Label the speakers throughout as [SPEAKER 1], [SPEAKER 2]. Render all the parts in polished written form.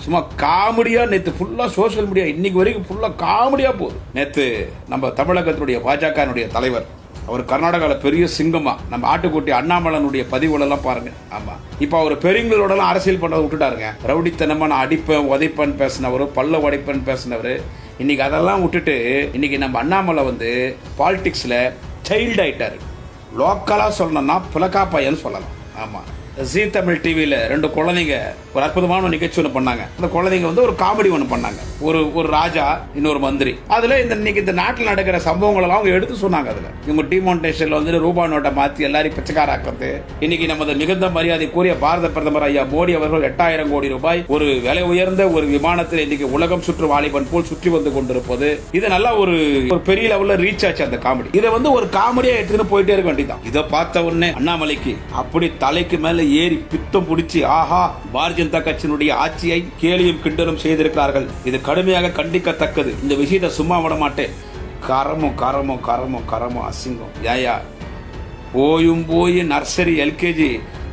[SPEAKER 1] சும்மா காமெடியா நேற்று ஃபுல்லா சோசியல் மீடியா இன்னைக்கு வரைக்கும் ஃபுல்லா காமெடியா போகுது. நேற்று நம்ம தமிழகத்தினுடைய பாஜகனுடைய தலைவர் அவர் கர்நாடகாவில் பெரிய சிங்கமா நம்ம ஆட்டுக்குட்டி அண்ணாமலனுடைய பதிவுகளெல்லாம் பாருங்க. ஆமா, இப்போ அவர் பெரியங்களோடலாம் அரசியல் பண்ணதை விட்டுட்டாருங்க. ரவுடித்தனமா நான் அடிப்பேன் உதைப்பேன் பேசினவர், பல்ல உடைப்பேன் பேசினவர், இன்னைக்கு அதெல்லாம் விட்டுட்டு இன்னைக்கு நம்ம அண்ணாமலை பாலிடிக்ஸ்ல சைல்டு ஆயிட்டாரு. லோக்கலா சொல்லணும்னா பிளக்கா பையன் சொல்லலாம். ஆமா, ஜி தமிழ் டிவியில் 2 குழந்தைங்க ஒரு அற்புதமான நிகழ்ச்சி ஒன்று பண்ணாங்க. அந்த குழந்தைங்க ஒரு காமெடி ஒன்று பண்ணாங்க. ஒரு ராஜா, இன்னொரு மந்திரி. அதில் இன்னைக்கு இந்த நாட்டில் நடக்கிற சம்பவங்கள் எல்லாம் அவங்க எடுத்து சொன்னாங்க. அதில் இவங்க டிமானிட்டேஷன்ல ரூபா நோட்டை மாற்றி எல்லாரையும் பிச்சைக்காராக்குறது. இன்னைக்கு நமது மிகுந்த மரியாதை கூறிய பாரத பிரதமர் ஐயா மோடி அவர்கள் 8000 கோடி ரூபாய் ஒரு விலை உயர்ந்த ஒரு விமானத்தில் இன்னைக்கு உலகம் சுற்று வாலிபன் போல் சுற்றி வந்து கொண்டிருப்பது, இது நல்லா ஒரு பெரிய லெவல்ல ரீச் ஆச்சு. அந்த காமெடி இதை ஒரு காமெடியா எடுத்துட்டு போயிட்டே இருக்க வேண்டியதான். இதை பார்த்த உடனே அண்ணாமலைக்கு அப்படி தலைக்கு மேல ஏறி பித்தம் பிடிச்சி, ஆஹா, பாரதிய ஜனதா கட்சியினுடைய ஆட்சியை கேலியும் கிண்டலும் செய்திருக்கிறார்கள், இது கடுமையாக கண்டிக்கத்தக்கது, இந்த விஷயத்தை சும்மா விட மாட்டேன், கரமும் கரமும் கரமும் கரமும் அசிங்கம். ஏயா போய் நர்சரி எல்கேஜி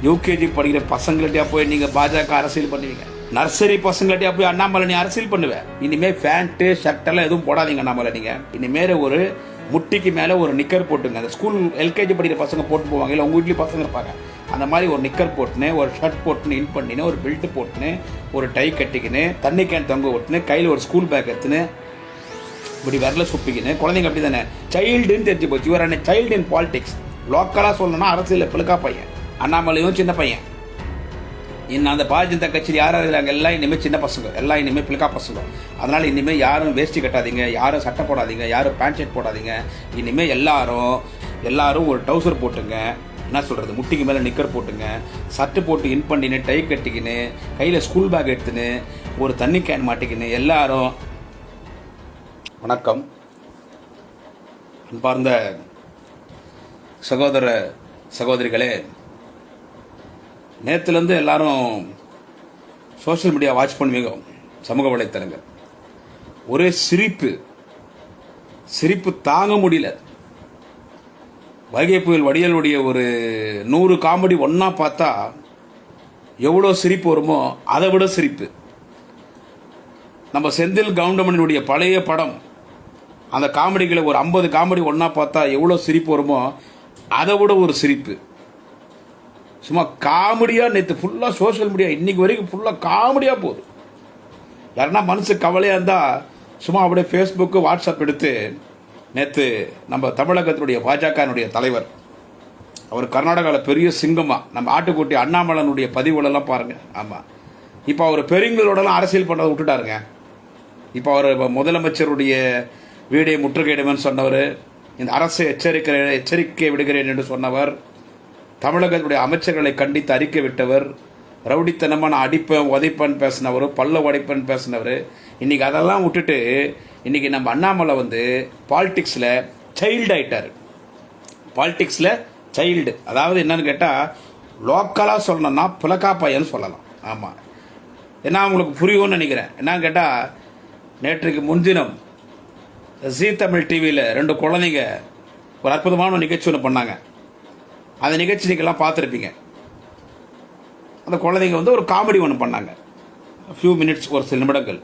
[SPEAKER 1] யூகேஜி படிக்கிற பசங்கள்கிட்டயா போய் நீங்க பாஜக அரசியல் பண்ணுவீங்க? நர்சரி பசங்கள்கிட்டயா போய் அண்ணாமலை நீ அரசியல் பண்ணுவேன்? இனிமே பேண்ட் ஷர்ட் எல்லாம் எதுவும் போடாதீங்க அண்ணாமலை. நீங்க இனிமேல ஒரு முட்டிக்கு மேல ஒரு நிக்கர் போட்டுங்க. அந்த ஸ்கூல் எல்கேஜி படிக்கிற பசங்க போட்டு போவாங்க, இல்லை உங்க வீட்லயும் பசங்க இருப்பாங்க, அந்த மாதிரி ஒரு நிக்கர் போட்டுன்னு, ஒரு ஷர்ட் போட்டுன்னு, இன் பண்ணின்னு, ஒரு பெல்ட் போட்டுன்னு, ஒரு டை கட்டிக்கின்னு, தண்ணி கேன் தொங்க விட்டுன்னு, கையில் ஒரு ஸ்கூல் பேக் எடுத்துன்னு, இப்படி வரல சுப்பிக்கின்னு, குழந்தைங்க அப்படி தானே சைல்டுன்னு தெரிஞ்சு போச்சு. இவர் என்ன சைல்டு இன் பாலிடிக்ஸ். லோக்கலாக சொல்லணும்னா அரசியல் பிளக்கா பையன். அண்ணாமலையும் சின்ன பையன். இன்னும் அந்த பாரதிய ஜனதா கட்சியில் யாரும் இருக்கிறாங்க எல்லாம் இனிமேல் சின்ன பசங்க, எல்லாம் இனிமேல் பிளக்கா பசங்க. அதனால் இனிமேல் யாரும் வேஷ்டி கட்டாதீங்க, யாரும் சட்டை போடாதீங்க, யாரும் பேண்ட் ஷர்ட் போடாதீங்க. இனிமேல் எல்லாரும் ஒரு டவுசர் போட்டுங்க, என்ன சொல்கிறது, முட்டிக்கு மேலே நிக்கர் போட்டுங்க, சட்டு போட்டு இன் பண்ணின்னு, டை கட்டிக்கின்னு, கையில் ஸ்கூல் பேக் எடுத்துன்னு, ஒரு தண்ணி கேன் மாட்டிக்கின்னு எல்லாரும். வணக்கம் அன்பார்ந்த சகோதர சகோதரிகளே, நேற்றுலேருந்து எல்லாரும் சோஷியல் மீடியா வாட்ச் பண்ணுவீங்க, சமூக வலைத்தளங்கள். ஒரே சிரிப்பு தாங்க முடியல. வைகை புயல் வடியலுடைய ஒரு 100 காமெடி ஒன்னா பார்த்தா எவ்வளோ சிரிப்பு வருமோ அதை விட சிரிப்பு. நம்ம செந்தில் கவுண்டமணியுடைய பழைய படம், அந்த காமெடிகளை ஒரு 50 காமெடி ஒன்னா பார்த்தா எவ்வளோ சிரிப்பு வருமோ அதை விட ஒரு சிரிப்பு. சும்மா காமெடியா நேற்று ஃபுல்லா சோசியல் மீடியா இன்னைக்கு வரைக்கும் ஃபுல்லா காமெடியா போகுது. யாருன்னா மனசு கவலையா இருந்தா சும்மா அப்படியே ஃபேஸ்புக்கு வாட்ஸ்அப் எடுத்து, நேற்று நம்ம தமிழகத்தினுடைய பாஜகனுடைய தலைவர் அவர் கர்நாடகாவில் பெரிய சிங்கமா நம்ம ஆட்டுக்குட்டி அண்ணாமலனுடைய பதிவுகளெல்லாம் பாருங்க. ஆமா, இப்போ அவர் பெரியங்களோடலாம் அரசியல் பண்ணதை விட்டுட்டாருங்க. இப்போ அவர் முதலமைச்சருடைய வீடை முற்றுகையிடுவேன்னு சொன்னவர், இந்த அரசை எச்சரிக்கை விடுகிறேன் என்று சொன்னவர், தமிழகத்துடைய அமைச்சர்களை கண்டித்து அறிக்கை விட்டவர், ரவுடித்தனமா நான் அடிப்பேன் உதைப்பேன் பேசினவர், பல்ல உடைப்பேன் பேசினவர், இன்னைக்கு அதெல்லாம் விட்டுட்டு இன்னைக்கு நம்ம அண்ணாமலை பாலிடிக்ஸ்ல சைல்டு ஆயிட்டாரு. பாலிடிக்ஸ்ல சைல்டு, அதாவது என்னன்னு கேட்டா லோக்கலா சொல்லணும்னா பிளக்கா பையன் சொல்லலாம். ஆமா, என்ன உங்களுக்கு புரியும்னு நினைக்கிறேன். என்னன்னு கேட்டா நேற்றுக்கு முன்தினம் ஜி தமிழ் டிவியில் 2 குழந்தைங்க ஒரு அற்புதமான நிகழ்ச்சி ஒன்று பண்ணாங்க. அந்த நிகழ்ச்சி நீங்கள்லாம் பார்த்துருப்பீங்க. அந்த குழந்தைங்க ஒரு காமெடி ஒன்று பண்ணாங்க, ஃபியூ மினிட்ஸ், ஒரு சில நிமிடங்கள்.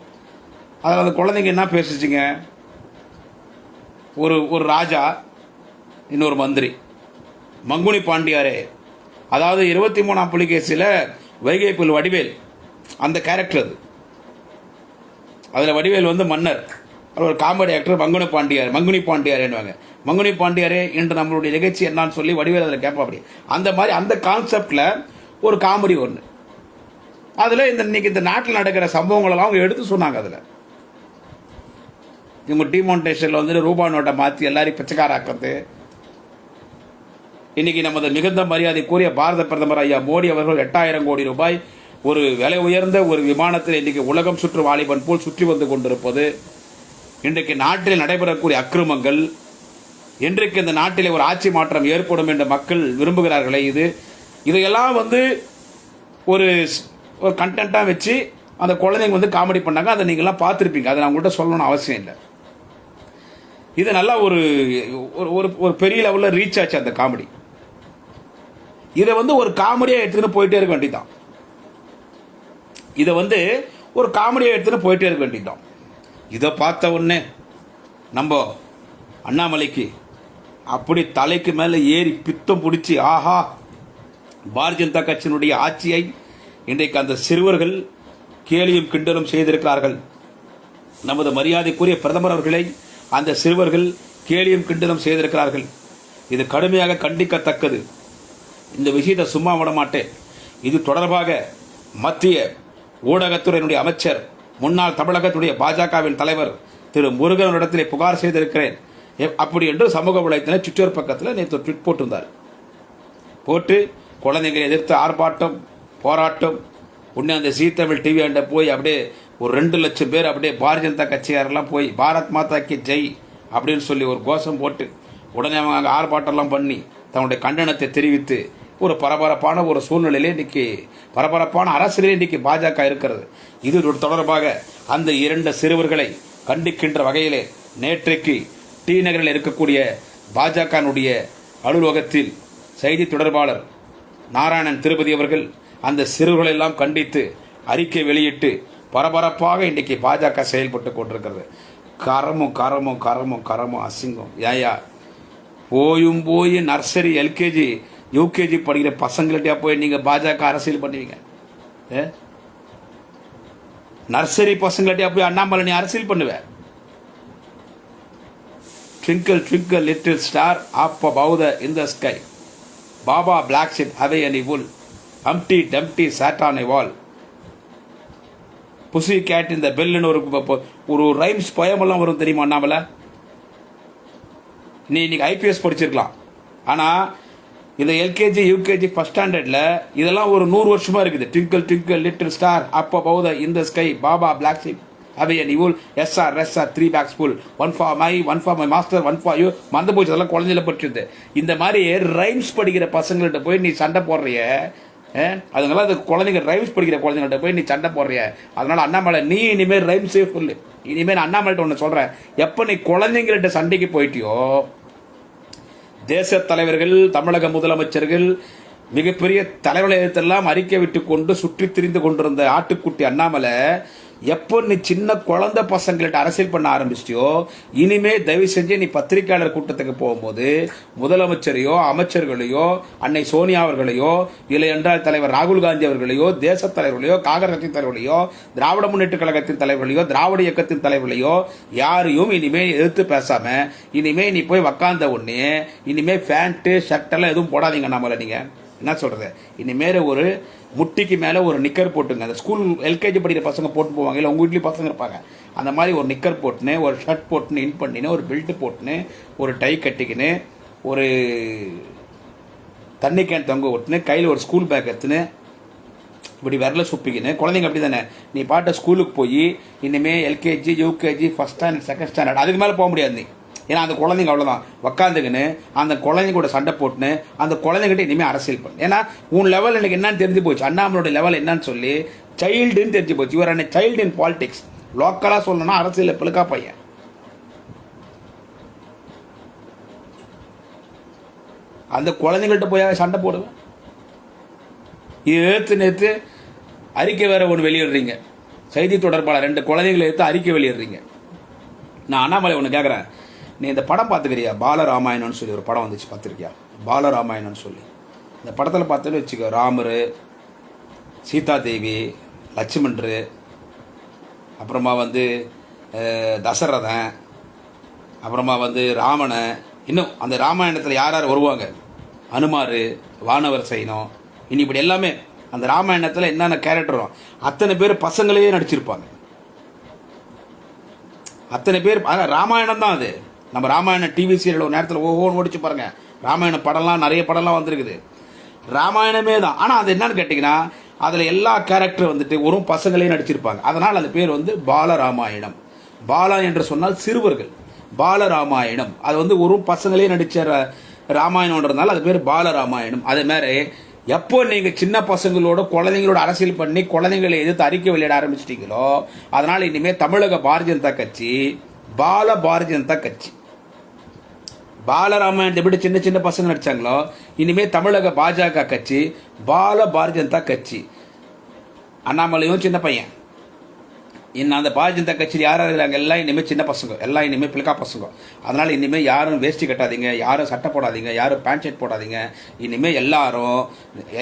[SPEAKER 1] அதில் அந்த குழந்தைங்க என்ன பேசிச்சிங்க, ஒரு ராஜா, இன்னொரு மந்திரி, மங்குனி பாண்டியாரே, அதாவது 23ஆம் புலிகேசியில் வைகை புயல் வடிவேல் அந்த கேரக்டர் அது. அதில் வடிவேல் மன்னர், அவர் ஒரு காமெடி ஆக்டர் மங்குனி பாண்டியாரேன்னுவாங்க. மங்குனி பாண்டியாரே இன்று நம்மளுடைய நிகழ்ச்சி என்னன்னு சொல்லி வடிவேல் அதில் கேட்பா. அப்படி அந்த மாதிரி அந்த கான்செப்ட்ல ஒரு காமெடி ஒன்று. அதில் இன்னைக்கு இந்த நாட்டில் நடக்கிற சம்பவங்களெல்லாம் அவங்க எடுத்து சொன்னாங்க. அதில் இவங்க டிமானிட்டேஷன்ல ரூபா நோட்டை மாற்றி எல்லாரையும் பிச்சைக்காராக்குறது. இன்னைக்கு நமது மிகுந்த மரியாதை கூறிய பாரத பிரதமர் ஐயா மோடி அவர்கள் 8000 கோடி ரூபாய் ஒரு விலை உயர்ந்த ஒரு விமானத்தில் இன்னைக்கு உலகம் சுற்று வாலிபன் போல் சுற்றி வந்து கொண்டிருப்பது, இன்றைக்கு நாட்டில் நடைபெறக்கூடிய அக்கிரமங்கள், இன்றைக்கு இந்த நாட்டிலே ஒரு ஆட்சி மாற்றம் ஏற்படும் என்று மக்கள் விரும்புகிறார்களே, இதையெல்லாம் ஒரு கண்டென்ட்டா வச்சு அந்த குழந்தைங்க காமெடி பண்ணாங்க. அதை நீங்கள்லாம் பார்த்துருப்பீங்க, அதை நான் உங்கள்கிட்ட சொல்லணும்னு அவசியம் இல்லை. இது நல்லா ஒரு பெரிய லெவலில் ரீச் ஆச்சு அந்த காமெடி. இதை ஒரு காமெடியாக எடுத்துக்கிட்டு போயிட்டே இருக்க வேண்டியதான். இதை ஒரு காமெடியை எடுத்துன்னு போயிட்டே இருக்க வேண்டிட்டோம். இதை பார்த்த உடனே நம்ம அண்ணாமலைக்கு அப்படி தலைக்கு மேலே ஏறி பித்தம் பிடிச்சி, ஆஹா, பாரதிய ஜனதா கட்சியினுடைய ஆட்சியை இன்றைக்கு அந்த சிறுவர்கள் கேலியும் கிண்டலும் செய்திருக்கிறார்கள். நமது மரியாதைக்குரிய பிரதமர் அவர்களை அந்த சிறுவர்கள் கேலியும் கிண்டலும் செய்திருக்கிறார்கள். இது கடுமையாக கண்டிக்கத்தக்கது. இந்த விஷயத்தை சும்மா விட மாட்டேன். இது தொடர்பாக மத்திய ஊடகத்துறையினுடைய அமைச்சர், முன்னாள் தமிழகத்துடைய பாஜகவின் தலைவர் திரு முருகனிடத்திலே புகார் செய்திருக்கிறேன் அப்படி என்று சமூக வலைத்தள ட்விட்டர் பக்கத்தில் நேற்று ட்வீட் போட்டிருந்தார். போட்டு குழந்தைகளை எதிர்த்து ஆர்ப்பாட்டம், போராட்டம், உடனே அந்த ஜீ தமிழ் டிவி அண்ட போய் அப்படியே ஒரு 2 லட்சம் பேர் அப்படியே பாரதிய ஜனதா கட்சியாரெல்லாம் போய் பாரத் மாதா கி ஜெய் அப்படின்னு சொல்லி ஒரு கோஷம் போட்டு உடனே அவங்க அங்கே ஆர்ப்பாட்டம்லாம் பண்ணி தன்னுடைய கண்டனத்தை தெரிவித்து ஒரு பரபரப்பான ஒரு சூழ்நிலையிலே இன்னைக்கு பரபரப்பான அரசியலே இன்னைக்கு பாஜக இருக்கிறது. இது தொடர்பாக அந்த 2 சிறுவர்களை கண்டிக்கின்ற வகையிலே நேற்றைக்கு டி நகரில் இருக்கக்கூடிய பாஜகனுடைய அலுவலகத்தில் செய்தி தொடர்பாளர் நாராயணன் திருப்பதி அவர்கள் அந்த சிறுவர்களை எல்லாம் கண்டித்து அறிக்கை வெளியிட்டு பரபரப்பாக இன்றைக்கு பாஜக செயல்பட்டு கொண்டிருக்கிறது. கரமும் அசிங்கம். ஏயா போய் நர்சரி, எல்கேஜி, யூகேஜி படிக்கிற பசங்கள்கிட்டயா போய் நீங்கள் பாஜக அரசியல் பண்ணுவீங்க? நர்சரி பசங்கள்கிட்டயா போய் அண்ணாமலை நீ அரசியல் பண்ணுவேன்? Twinkle, twinkle, little star, up above in the sky. Baba black sheep away any wool. Humpty Dumpty sat on a wall. Pussy cat in the bell ஒரு ரைம்ஸ் போயமெல்லாம் வரும் தெரியுமா அண்ணாமலை? நீ இன்னைக்கு ஐபிஎஸ் படிச்சிருக்கலாம். ஆனால் இந்த எல்கேஜி, யூகேஜி, ஃபர்ஸ்ட் ஸ்டாண்டர்டில் இதெல்லாம் ஒரு 100 வருஷமா இருக்குது. Twinkle twinkle little star up above in the sky, baa baa black sheep have and wool, yes sir 3 bags full, 1 for my master, 1 for you. மறந்து போச்சு, அதெல்லாம் குழந்தையில பற்றிருது. இந்த மாதிரி ரைம்ஸ் படிக்கிற பசங்கள்கிட்ட போய் நீ சண்டை போடுறிய. அதுங்களாம் அது குழந்தைங்க ரைம்ஸ் படிக்கிற குழந்தைங்கள்ட்ட போய் நீ சண்டை போடுறிய. அதனால அண்ணாமலை நீ இனிமேல் ரைம்ஸே சொல்லு. இனிமேல் அண்ணாமலைட்ட ஒன்று சொல்கிறேன், எப்போ நீ குழந்தைங்கள்ட்ட சண்டைக்கு போயிட்டியோ, தேச தலைவர்கள், தமிழக முதலமைச்சர்கள், மிகப்பெரிய தலைவர்களை எதிர்த்தெல்லாம் அறிக்கை விட்டு கொண்டு சுற்றி திரிந்து கொண்டிருந்த ஆட்டுக்குட்டி அண்ணாமலை எப்போ நீ சின்ன குழந்தை பசங்கள்ட்ட அரசியல் பண்ண ஆரம்பிச்சிட்டியோ, இனிமே தயவு செஞ்சு நீ பத்திரிகையாளர் கூட்டத்துக்கு போகும்போது முதலமைச்சரையோ, அமைச்சர்களையோ, அன்னை சோனியா அவர்களையோ, இல்லை என்றால் தலைவர் ராகுல் காந்தி அவர்களையோ, தேச தலைவர்களையோ, காங்கிரஸ் கட்சியின் தலைவர்களையோ, திராவிட முன்னேற்ற கழகத்தின் தலைவர்களையோ, திராவிட இயக்கத்தின் தலைவர்களையோ யாரையும் இனிமே எதிர்த்து பேசாம இனிமே நீ போய் உக்காந்த உடனே இனிமே பேண்ட் ஷர்ட் எல்லாம் எதுவும் போடாதீங்க. நம்மள நீங்க என்ன சொல்றது, இனிமேல் ஒரு முட்டிக்கு மேலே ஒரு நிக்கர் போட்டுங்க. அந்த ஸ்கூல் எல்கேஜி படிக்கிற பசங்க போட்டு போவாங்க, இல்லை உங்கள் வீட்லேயும் பசங்க இருப்பாங்க, அந்த மாதிரி ஒரு நிக்கர் போட்டுன்னு, ஒரு ஷர்ட் போட்டுன்னு, இன் பண்ணின்னு, ஒரு பெல்ட் போட்டுன்னு, ஒரு டை கட்டிக்கின்னு, ஒரு தண்ணி கேன் தொங்க விட்டுன்னு, கையில் ஒரு ஸ்கூல் பேக் எடுத்துன்னு, இப்படி விரல சுப்பிக்கின்னு, குழந்தைங்க அப்படி தானே, நீ பாட்ட ஸ்கூலுக்கு போய் இனிமேல் LKG, UKG, first standard, second standard, அதுக்கு மேலே போக முடியாது நீ. ஏன்னா அந்த குழந்தைங்க அவ்வளோதான் உக்காந்துக்குன்னு அந்த குழந்தைங்க கூட சண்டை போட்டுன்னு அந்த குழந்தைகிட்ட இனிமேல் அரசியல் பண்ணு. ஏன்னா உன் லெவல் எனக்கு என்னன்னு தெரிஞ்சு போச்சு, அண்ணாமலோட லெவல் என்னன்னு சொல்லி சைல்டுன்னு தெரிஞ்சு போச்சு. இவர் என்ன சைல்டு இன் பாலிடிக்ஸ், லோக்கலாக சொல்லணும்னா அரசியல் பிள்ளைக்கா பையன். அந்த குழந்தைங்கள்ட்ட போய் சண்டை போடுவேன். இது நேற்று அறிக்கை வேற ஒன்று வெளியிடுறீங்க, செய்தி தொடர்பாளர் 2 குழந்தைகளை எடுத்து அறிக்கை வெளியிடுறீங்க. நான் அண்ணாமலை ஒன்று கேட்குறேன், நீ இந்த படம் பார்த்துக்கிறியா? பாலராமாயணம்னு சொல்லி ஒரு படம் வந்துச்சு, பார்த்துருக்கியா? பாலராமாயணம்னு சொல்லி இந்த படத்தில் பார்த்துன்னு வச்சுக்கோ, ராமர், சீதா தேவி, லட்சுமணர், அப்புறமா தசரதன், அப்புறமா ராமனை, இன்னும் அந்த ராமாயணத்தில் யார் யார் வருவாங்க, அனுமார், வானவர் சைனம், இனி இப்படி எல்லாமே அந்த ராமாயணத்தில் என்னென்ன கேரக்டர் வரும் அத்தனை பேர் பசங்களையே நடிச்சிருப்பாங்க. அத்தனை பேர் ராமாயணம் தான் அது. நம்ம ராமாயண டிவி சீரியல் ஒரு நேரத்தில் ஒவ்வொன்று ஓடிச்சு பாருங்க, ராமாயண படம்லாம் நிறைய படம்லாம் வந்திருக்குது, ராமாயணமே தான். ஆனால் அது என்னன்னு கேட்டிங்கன்னா அதில் எல்லா கேரக்டர் ஒரு பசங்களையும் நடிச்சிருப்பாங்க. அதனால் அது பேர் பாலராமாயணம். பாலா என்று சொன்னால் சிறுவர்கள், பாலராமாயணம் அது ஒரு பசங்களே நடித்த ராமாயணம்ன்றதுனால அது பேர் பாலராமாயணம். அதே மாதிரி எப்போ நீங்கள் சின்ன பசங்களோட குழந்தைங்களோட அரசியல் பண்ணி குழந்தைங்களை எதிர்த்து அறிக்கை வெளியிட ஆரம்பிச்சிட்டீங்களோ, அதனால் இனிமேல் தமிழக பாரதிய ஜனதா கட்சி பாரதிய ஜனதா கட்சி. பாலராமாயணத்தை எப்படி சின்ன சின்ன பசங்க நடிச்சாங்களோ, இனிமேல் தமிழக பாஜக கட்சி பாரதிய ஜனதா கட்சி. அண்ணாமலையும் சின்ன பையன், இன்னும் அந்த பாரதிய ஜனதா கட்சியில் யாராக இருக்கிறாங்க எல்லாம் இனிமேல் சின்ன பசங்க, எல்லாம் இனிமேல் பிள்ளைக்கா பசங்க. அதனால் இனிமேல் யாரும் வேஷ்டி கட்டாதீங்க, யாரும் சட்டை போடாதீங்க, யாரும் பேண்ட் ஷர்ட் போடாதீங்க. இனிமேல் எல்லாரும்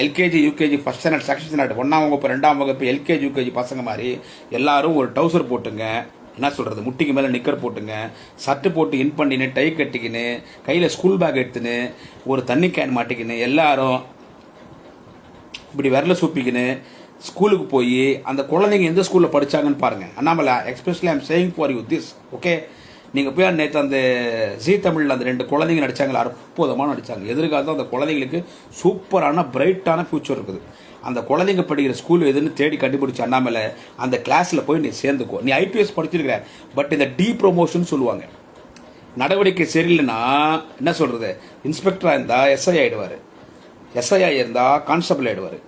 [SPEAKER 1] LKG UKG first standard second standard 1ஆம் வகுப்பு 2ஆம் வகுப்பு எல்கேஜி யூகேஜி பசங்க மாதிரி எல்லாரும் ஒரு டவுசர் போட்டுங்க, என்ன சொல்கிறது, முட்டிக்கு மேலே நிக்கர் போட்டுங்க, சட்டு போட்டு இன் பண்ணின்னு டை கட்டிக்கின்னு கையில் ஸ்கூல் பேக் எடுத்துன்னு ஒரு தண்ணி கேன் மாட்டிக்கின்னு எல்லாரும் இப்படி விரல சூப்பிக்கின்னு ஸ்கூலுக்கு போய் அந்த குழந்தைங்க எந்த ஸ்கூலில் படித்தாங்கன்னு பாருங்கள். Annamalai especially I'm saying for you this, okay. நீங்கள் போய் நேற்று அந்த ஜீ தமிழில் அந்த 2 குழந்தைங்க நடித்தாங்க, அற்புதமாக நடித்தாங்க. எதிர்காலத்தில் அந்த குழந்தைங்களுக்கு சூப்பரான பிரைட்டான ஃபியூச்சர் இருக்குது. அந்த குழந்தைங்க படிக்கிற ஸ்கூல் எதுன்னு தேடி கண்டுபிடிச்ச அண்ணாமலை அந்த கிளாஸில் போய் நீ சேர்ந்துக்கோ. நீ ஐபிஎஸ் படிச்சிருக்கிற, பட் இந்த டி ப்ரொமோஷன் சொல்லுவாங்க. நடவடிக்கை சரியில்லைன்னா என்ன சொல்கிறது, இன்ஸ்பெக்டராக இருந்தால் எஸ்ஐ ஆகிடுவார், எஸ்ஐ இருந்தால் கான்ஸ்டபிள் ஆகிடுவார்,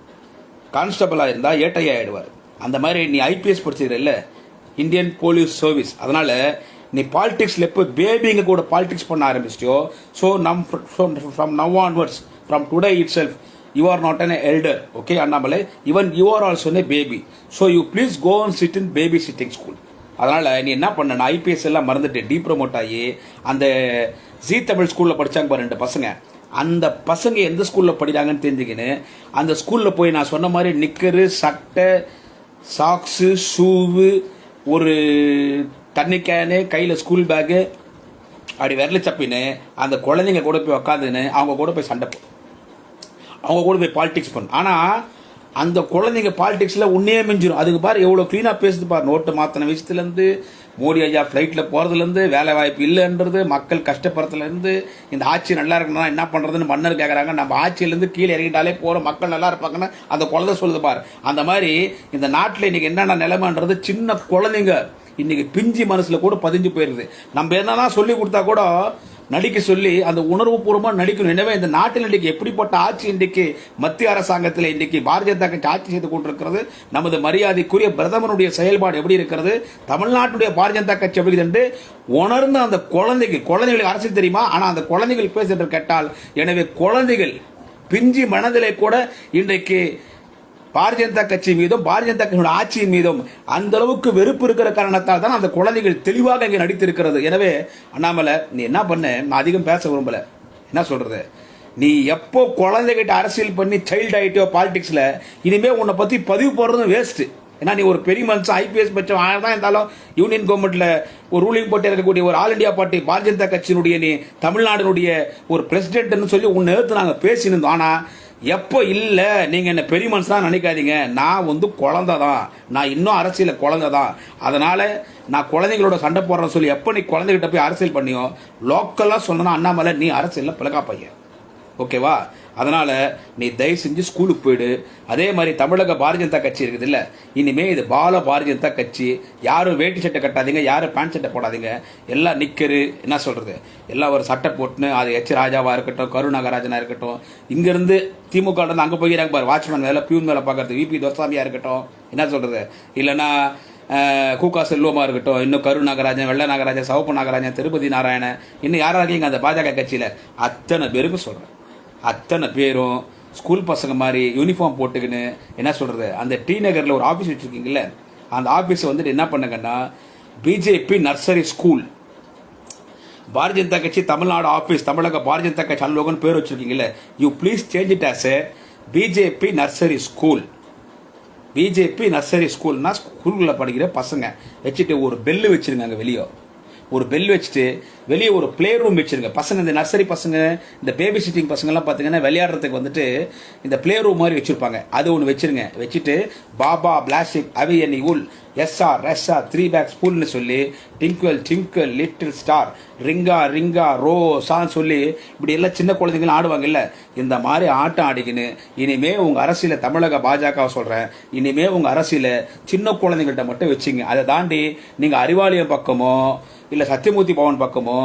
[SPEAKER 1] கான்ஸ்டபிளாக இருந்தால் ஏட்ஐ ஆகிடுவார். அந்த மாதிரி நீ ஐபிஎஸ் படிச்சிருக்கல, இந்தியன் போலீஸ் சர்வீஸ். அதனால் நீ பாலிடிக்ஸில் எப்போ பேபிங்க கூட பாலிடிக்ஸ் பண்ண ஆரம்பிச்சிட்டியோ, so from now onwards, from today itself, you are not an elder, okay Annamalai, even you are also a baby. So you please go and sit in baby sitting school. அதனால் நீ என்ன பண்ண, IPS எல்லாம் மறந்துட்டு D promote ஆகி அந்த ஜீ தமிழ் ஸ்கூலில் படித்தாங்க பாரு 2 பசங்க, அந்த பசங்க எந்த ஸ்கூலில் படிக்கிறாங்கன்னு தெரிஞ்சுக்கின்னு அந்த ஸ்கூலில் போய் நான் சொன்ன மாதிரி நிக்கரு, சட்டை, சாக்ஸு, ஷூவு, ஒரு தண்ணி கேனு, கையில் ஸ்கூல் பேக்கு, அப்படி விரல சப்பின்னு அந்த குழந்தைங்க கூட போய் உக்காந்துன்னு அவங்க கூட போய் சண்டை போடும், அவங்க கூட போய் பாலிடிக்ஸ் பண்ணும். ஆனால் அந்த குழந்தைங்க பாலிடிக்ஸில் உன்னே மிஞ்சிடும். அதுக்கு பாரு எவ்வளோ க்ளீனாக பேசுது பாரு. நோட்டு மாற்றின விஷயத்துலேருந்து, மோடி ஐயா ஃப்ளைட்டில் போகிறதுலேருந்து, வேலை வாய்ப்பு இல்லைன்றது, மக்கள் கஷ்டப்படுறதுலேருந்து, இந்த ஆட்சி நல்லா இருக்கணும்னா என்ன பண்ணுறதுன்னு மன்னர் கேட்குறாங்க. நம்ம ஆட்சியிலேருந்து கீழே இறங்கிட்டாலே போகிற மக்கள் நல்லா இருப்பாங்கன்னு அந்த குழந்தை சொல்லுது பாரு. அந்த மாதிரி இந்த நாட்டில் இன்றைக்கி என்னென்ன நிலைமைன்றது சின்ன குழந்தைங்க இன்றைக்கி பிஞ்சு மனசில் கூட பதிஞ்சு போயிடுது. நம்ம என்னதான் சொல்லி கொடுத்தா கூட நடிக்க சொல்லி அந்த உணர்வுபூர்வமாக நடிக்கணும். எனவே இந்த நாட்டில் இன்றைக்கு எப்படிப்பட்ட ஆட்சி இன்றைக்கு மத்திய அரசாங்கத்தில் இன்றைக்கு பாரதிய ஜனதா கட்சி ஆட்சி செய்து கொண்டிருக்கிறது, நமது மரியாதைக்குரிய பிரதமருடைய செயல்பாடு எப்படி இருக்கிறது, தமிழ்நாட்டுடைய பாரதிய ஜனதா கட்சி எப்படி என்று உணர்ந்து அந்த குழந்தைகளுக்கு அரசியல் தெரியுமா, ஆனால் அந்த குழந்தைகள் பேசுகின்ற கேட்டால், எனவே குழந்தைகள் பிஞ்சி மனதிலே கூட இன்றைக்கு பாரதிய ஜனதா கட்சி மீதும் பாரதிய ஜனதா கட்சியோட ஆட்சியின் மீதும் அந்த அளவுக்கு வெறுப்பு இருக்கிற காரணத்தால் தான் அந்த குழந்தைகள் தெளிவாக இங்கே நடித்திருக்கிறது. எனவே அண்ணாமலை நீ என்ன பண்ண, நான் அதிகம் பேச விரும்பல, என்ன சொல்றது, நீ எப்போ குழந்தைகிட்ட அரசியல் பண்ணி சைல்டு ஆகிட்டியோ பாலிடிக்ஸில், இனிமே உன்னை பற்றி பதிவு போடுறதும் வேஸ்ட்டு. ஏன்னா நீ ஒரு பெரிய மனுஷன், ஐபிஎஸ் பட்சம் தான் இருந்தாலும் யூனியன் கவர்மெண்ட்டில் ஒரு ரூலிங் போட்டு இருக்கக்கூடிய ஒரு all India party Bharatiya Janata கட்சியினுடைய நீ தமிழ்நாடுனுடைய ஒரு பிரசிடென்ட்னு சொல்லி உன்னை எடுத்து நாங்கள் பேசியிருந்தோம். ஆனால் எப்போ இல்லை, நீங்கள் என்ன பெரிய மனுஷன் நினைக்காதீங்க, நான் குழந்தை தான், நான் இன்னும் அரசியலில் குழந்தை தான். அதனால் நான் குழந்தைங்களோட சண்டை போடுறேன்னு சொல்லி எப்போ நீ குழந்தைகிட்ட போய் அரசியல் பண்ணியோ, லோக்கலாக சொன்னா அண்ணாமலை நீ அரசியலில் பிளக்கா பையன், ஓகேவா? அதனால் நீ தயவு செஞ்சு ஸ்கூலுக்கு போயிடு. அதே மாதிரி தமிழக பாரதிய ஜனதா கட்சி இருக்குது இல்லை, இனிமேல் இது பால பாரதிய ஜனதா கட்சி. யாரும் வேட்டி சட்டை கட்டாதீங்க, யாரும் பேண்ட் சட்டை போடாதீங்க, எல்லாம் நிக்கரு, என்ன சொல்கிறது, எல்லாம் ஒரு சட்டை போட்டுன்னு, அது எச் ராஜாவாக இருக்கட்டும், கருநாகராஜனாக இருக்கட்டும், இங்கேருந்து திமுக அங்கே போய்கிறாங்க பாரு, வாட்ச்மேன் வேலை, பியூன் வேலை பார்க்கறது விபி துரைசாமியாக இருக்கட்டும், என்ன சொல்கிறது, இல்லைன்னா கூகா செல்வமாக இருக்கட்டும், இன்னும் கரு நாகராஜன், வெள்ள நாகராஜன், சவப்பு நாகராஜன், திருப்பதி நாராயணன், இன்னும் யாராக இருக்கீங்க அந்த பாஜக கட்சியில் அத்தனை பேருக்கும் சொல்கிறேன், அத்தனை பேரும் ஸ்கூல் பசங்க மாதிரி யூனிஃபார்ம் போட்டுக்கின்னு, என்ன சொல்கிறது, அந்த டி நகரில் ஒரு ஆஃபீஸ் வச்சுருக்கீங்கள, அந்த ஆஃபீஸை என்ன பண்ணுங்கன்னா BJP nursery school, Bharatiya Janata கட்சி தமிழ்நாடு ஆஃபீஸ், தமிழக பாரதிய ஜனதா கட்சி அலுவலகம் பேர் வச்சுருக்கீங்களே, you please change it as a BJP nursery school. BJP nursery ஸ்கூல்னா ஸ்கூலில் படிக்கிற பசங்க வச்சுட்டு ஒரு பெல்லு வச்சுருங்க, அங்கே வெளியே ஒரு பெல் வச்சுட்டு வெளியே ஒரு பிளே ரூம் வச்சுருங்க. பசங்க இந்த நர்சரி பசங்க, இந்த பேபி சிட்டிங் பசங்கள்லாம் பார்த்தீங்கன்னா விளையாடுறதுக்கு இந்த பிளே ரூம் மாதிரி வச்சுருப்பாங்க, அது ஒன்று வச்சுருங்க. வச்சுட்டு பாபா பிளாஸ்டிக் அவி என் உல் எஸ்ஆர் எஸ்ஆர் 3 பேக் ஸ்கூல்னு சொல்லி டிங்கிள் டிங்கிள் லிட்டில் ஸ்டார் ரிங்கா ரிங்கா ரோசான்னு சொல்லி இப்படி எல்லாம் சின்ன குழந்தைங்களும் ஆடுவாங்க இல்லை, இந்த மாதிரி ஆட்டம் ஆடிக்கின்னு இனிமே உங்கள் அரசியலை தமிழக பாஜக சொல்கிறேன், இனிமே உங்கள் அரசியலை சின்ன குழந்தைங்கள்ட்ட மட்டும் வச்சுங்க. அதை தாண்டி நீங்கள் அறிவாலயம் பக்கமோ இல்லை சத்தியமூர்த்தி பவன் பக்கமோ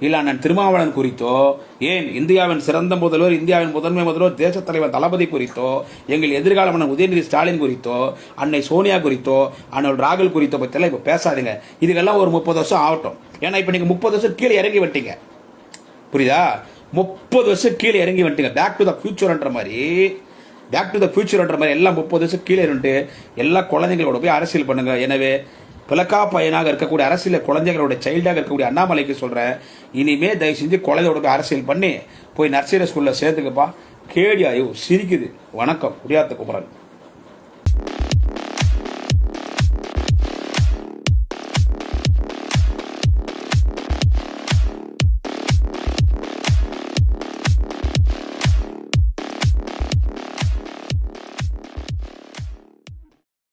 [SPEAKER 1] இல்லை அண்ணன் திருமாவளவன் குறித்தோ, ஏன் இந்தியாவின் சிறந்த முதல்வர், இந்தியாவின் முதன்மை முதல்வர், தேசத் தலைவர் தளபதி குறித்தோ, எங்கள் எதிர்கால மன்னன் உதயநிதி ஸ்டாலின் குறித்தோ, அன்னை சோனியா குறித்தோ, அண்ணன் ராகுல் குறித்தோ பற்றியெல்லாம் இப்போ பேசாதீங்க. இதுக்கெல்லாம் ஒரு 30 வருஷம் ஆகட்டும். ஏன்னா இப்போ நீங்கள் 30 வருஷம் கீழே இறங்கி விட்டீங்க, புரியுதா? 30 வருஷம் கீழே இறங்கி விட்டீங்க. பேக் டு த ஃபியூச்சர்ன்ற மாதிரி எல்லாம் 30 வருஷம் கீழே இருந்து எல்லா குழந்தைங்களோட போய் அரசியல் பண்ணுங்க. எனவே பிளக்கா பையனாக இருக்கக்கூடிய அரசியல் குழந்தைகளோட சைல்டாக இருக்கக்கூடிய அண்ணாமலைக்கு சொல்கிறேன், இனிமே தயவு செஞ்சு குழந்தையோட அரசியல் பண்ணி போய் நர்சரி ஸ்கூலில் சேர்த்துக்கப்பா. கேடி ஆயோ சிரிக்குது. வணக்கம். குடியாத்த குமரன்.